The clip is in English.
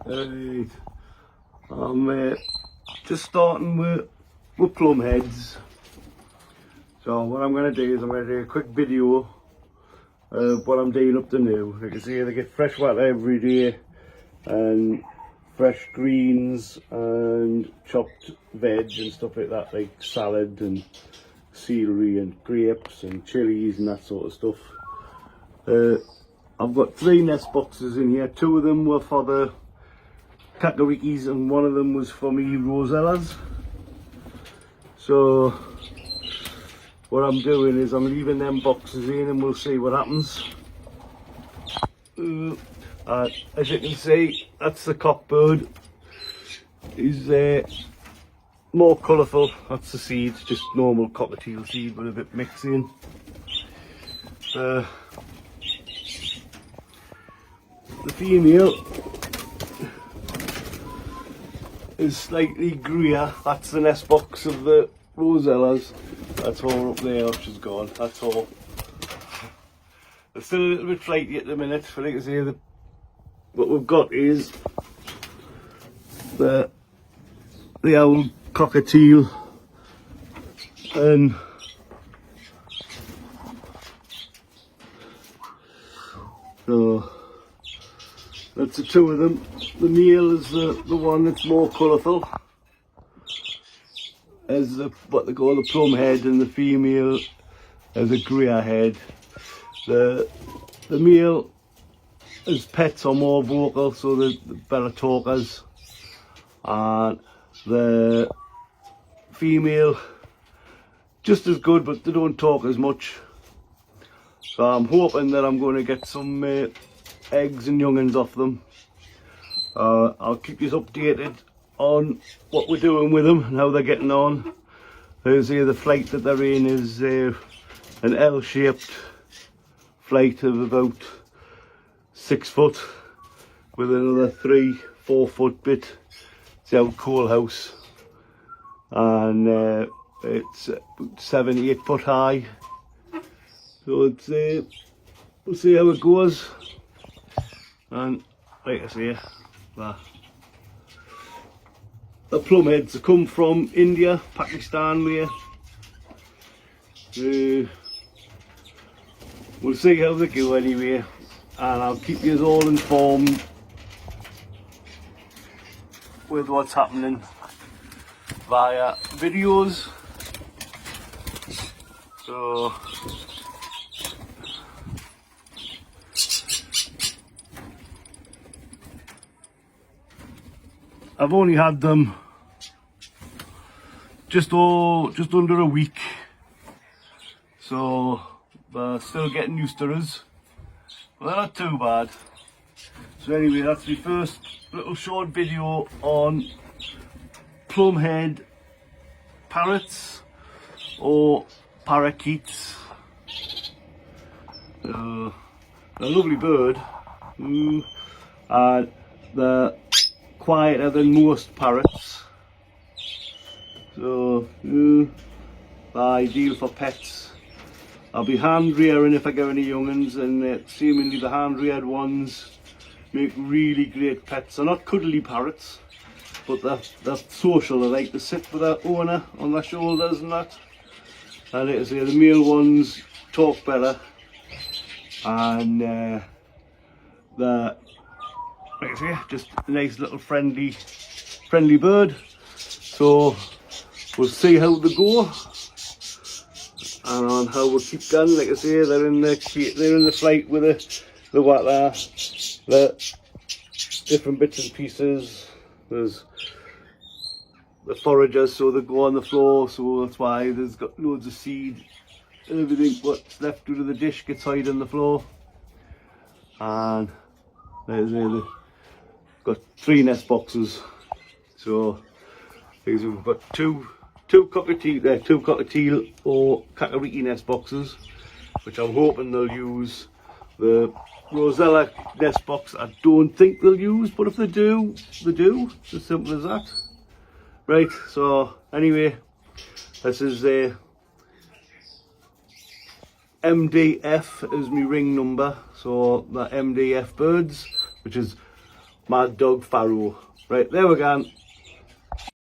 Right. I'm just starting with plum heads. So what I'm going to do is I'm going to do a quick video of what I'm doing up to now. You can see they get fresh water every day and fresh greens and chopped veg and stuff like that, like salad and celery and grapes and chilies and that sort of stuff. I've got 3 nest boxes in here. 2 of them were for the Kakarikis and 1 of them was for me Rosellas. So what I'm doing is I'm leaving them boxes in and we'll see what happens. As you can see, that's the cockbird. He's more colourful. That's the seed, just normal cockatiel seed with a bit mixing. The female is slightly greyer. That's the nest box of the Rosellas. That's all up there. She's gone. That's all. They're still a little bit flighty at the minute. But like I say, what we've got is the old cockatiel and so that's the 2 of them. The male is the one that's more colourful, as what they call the plum head, and the female as a greyer head. The male as pets are more vocal, so they're better talkers, and the female just as good, but they don't talk as much. So I'm hoping that I'm going to get some eggs and young'uns off them. I'll keep you updated on what we're doing with them and how they're getting on. There's the flight that they're in is an L-shaped flight of about 6 foot with another 3-4 foot bit. It's the old coal house, and it's 7-8 foot high. So it's we'll see how it goes. And like I say, the plum heads come from India, Pakistan way. We'll see how they go anyway, and I'll keep you all informed with what's happening via videos. So I've only had them just under a week, so they're still getting used to us. Well, they're not too bad. So anyway, that's my first little short video on plum head parrots or parakeets. They're a lovely bird, and they're quieter than most parrots, so ideal for pets. I'll be hand rearing if I get any young'uns, and seemingly the hand reared ones make really great pets. They're not cuddly parrots, but they're social. They like to sit with their owner on their shoulders and that. And like I say, the male ones talk better, and they're, like I say, just a nice little friendly bird. So we'll see how they go and on how we'll keep going. Like I say, they're in the flight with the water, the different bits and pieces. There's the foragers, so they go on the floor, so that's why there's got loads of seed and everything. What's left out of the dish gets hid on the floor. And they've got 3 nest boxes, so we've got two cockatiel or Kakariki nest boxes, which I'm hoping they'll use. The Rosella nest box I don't think they'll use, but if they do, they do. It's as simple as that. Right, so anyway, this is MDF is my ring number, so the MDF birds, which is Mad Dog Pharaoh. Right, there we go.